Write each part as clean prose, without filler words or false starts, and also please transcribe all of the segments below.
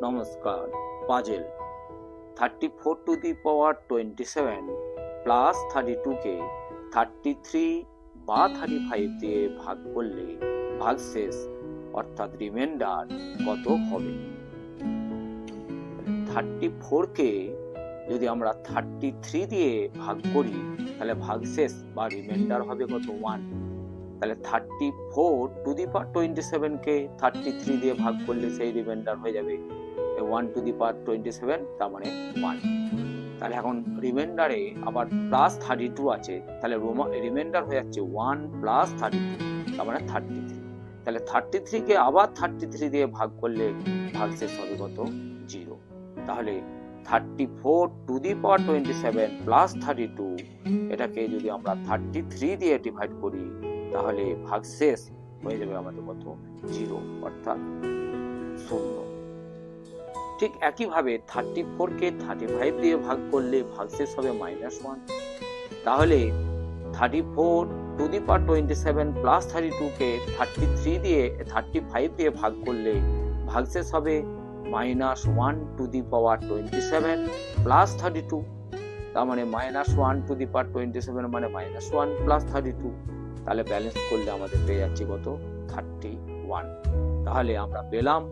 নমস্কার। Puzzle 34 to the power 27 plus 32 কে 33 বা 35 দিয়ে ভাগ করলে ভাগশেষ অর্থাৎ রিমাইন্ডার কত হবে? 34 কে যদি আমরা 33 দিয়ে ভাগ করি তাহলে ভাগশেষ বা রিমাইন্ডার হবে কত? 1। তাহলে 34 টু দি পাওয়ার 27 কে 33 দিয়ে ভাগ করলে সেই রিমাইন্ডার হয়ে যাবে 1 টু দি পাওয়ার 27, তার মানে 1। তাহলে এখন রিমাইন্ডারে আবার প্লাস 32 আছে, তাহলে রিমাইন্ডার হয়ে যাচ্ছে 1 প্লাস 32, তার মানে 33। তাহলে 33 কে আবার 33 দিয়ে ভাগ করলে ভাগশেষ হবে কত? 0। তাহলে 34 টু দি পাওয়ার 27 প্লাস 32 এটাকে যদি আমরা 33 দিয়ে ডিভাইড করি তাহলে ভাগশেষ হয়ে যাবে আমাদের কত? 0, অর্থাৎ 0। ঠিক একইভাবে 34 কে 35 দিয়ে ভাগ করলে ভাগশেষ হবে -1। তাহলে 34 টু দি পাওয়ার 27 প্লাস 32 কে 35 দিয়ে ভাগ করলে ভাগশেষ হবে -1 টু দি পাওয়ার 27 প্লাস 32, তার মানে -1 টু দি পাওয়ার 27 মানে -1 প্লাস 32। তাহলে ব্যালেন্স করলে আমাদের পেয়ে যাচ্ছে কত? 31। তাহলে আমরা পেলাম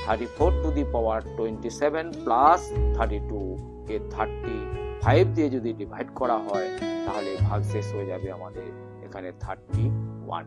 34 টু দি পাওয়ার 27 প্লাস 32 কে 35 দিয়ে যদি ডিভাইড করা হয় তাহলে ভাগশেষ হয়ে যাবে আমাদের এখানে 31।